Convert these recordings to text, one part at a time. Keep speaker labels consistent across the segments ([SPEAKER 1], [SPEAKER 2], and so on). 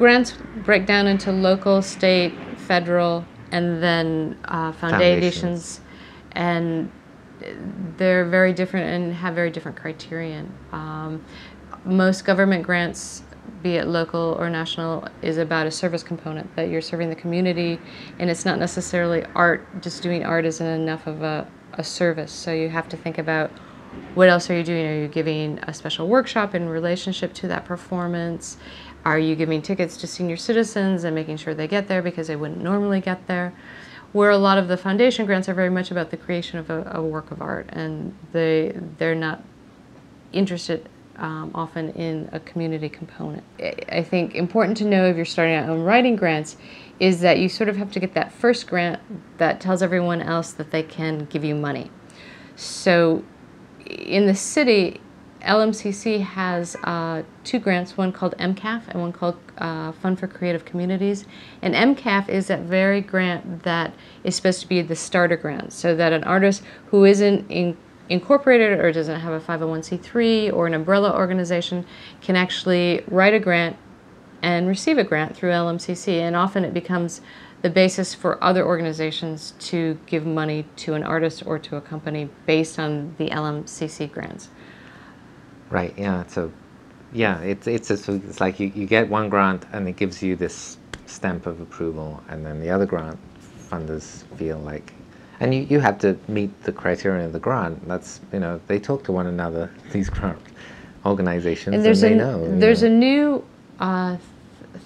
[SPEAKER 1] grants break down into local, state, federal, and then foundations. And they're very different and have very different criterion. Most government grants, be it local or national, is about a service component, that you're serving the community, and it's not necessarily art. Just doing art isn't enough of a service. So you have to think about, what else are you doing? Are you giving a special workshop in relationship to that performance? Are you giving tickets to senior citizens and making sure they get there because they wouldn't normally get there? Where a lot of the foundation grants are very much about the creation of a work of art, and they're not interested often in a community component. I think important to know if you're starting out on writing grants is that you sort of have to get that first grant that tells everyone else that they can give you money. So in the city, LMCC has 2 grants, one called MCAF and one called Fund for Creative Communities. And MCAF is that very grant that is supposed to be the starter grant, so that an artist who isn't incorporated or doesn't have a 501c3 or an umbrella organization can actually write a grant and receive a grant through LMCC. And often it becomes the basis for other organizations to give money to an artist or to a company based on the LMCC grants.
[SPEAKER 2] Right. Yeah. So, yeah, it's like you get one grant and it gives you this stamp of approval, and then the other grant funders feel like, and you have to meet the criteria of the grant. That's, they talk to one another, these grant organizations, and they know.
[SPEAKER 1] There's a new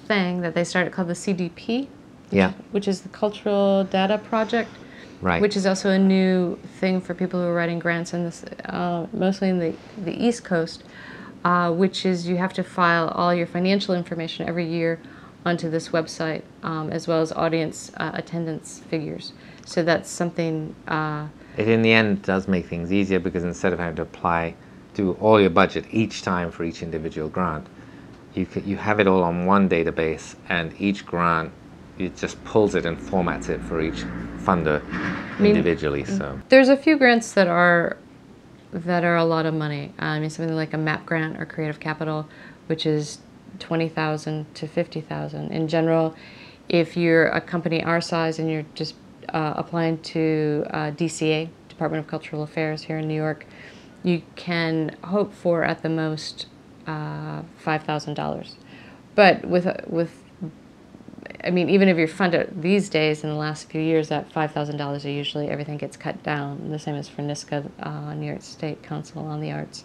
[SPEAKER 1] thing that they started called the CDP, which is the Cultural Data Project. Right. Which is also a new thing for people who are writing grants in this, mostly in the East Coast, which is you have to file all your financial information every year onto this website, as well as audience attendance figures. So that's something.
[SPEAKER 2] It in the end does make things easier, because instead of having to do all your budget each time for each individual grant, you have it all on one database, and each grant, it just pulls it and formats it for each funder individually. So
[SPEAKER 1] there's a few grants that are a lot of money. Something like a MAP grant or Creative Capital, which is $20,000 to $50,000. In general, if you're a company our size and you're just applying to DCA, Department of Cultural Affairs here in New York, you can hope for at the most $5,000. But even if you're funded these days, in the last few years, that $5,000 usually everything gets cut down. The same as for NYSCA, New York State Council on the Arts.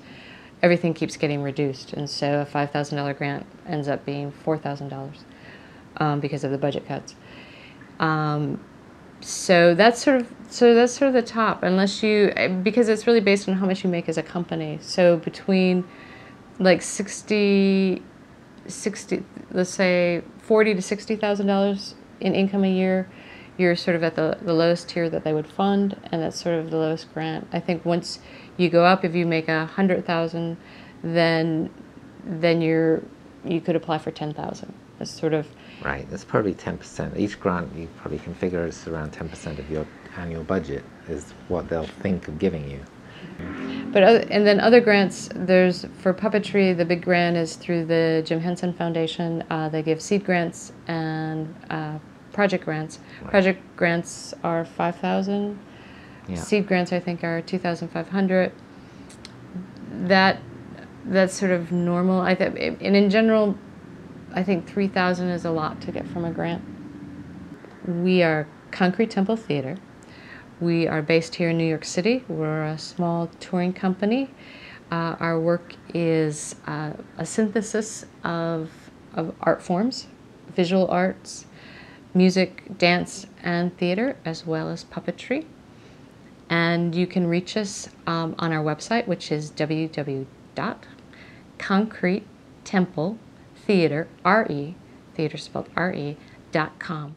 [SPEAKER 1] Everything keeps getting reduced, and so a $5,000 grant ends up being $4,000 because of the budget cuts. So that's sort of the top, because it's really based on how much you make as a company. So between like 60, let's say $40,000 to $60,000 in income a year, you're sort of at the lowest tier that they would fund, and that's sort of the lowest grant. I think once you go up, if you make $100,000, then you could apply for $10,000. That's sort of
[SPEAKER 2] right. That's probably 10%. Each grant you probably can figure is around 10% of your annual budget is what they'll think of giving you.
[SPEAKER 1] And then other grants, there's for puppetry, the big grant is through the Jim Henson Foundation. They give seed grants and project grants. Right. Project grants are $5,000. Yeah. Seed grants, I think, are $2,500. That's sort of normal. And in general, I think $3,000 is a lot to get from a grant. We are Concrete Temple Theater. We are based here in New York City. We're a small touring company. Our work is a synthesis of art forms, visual arts, music, dance, and theater, as well as puppetry. And you can reach us on our website, which is www.concretetempletheater, theater spelled R-E.com.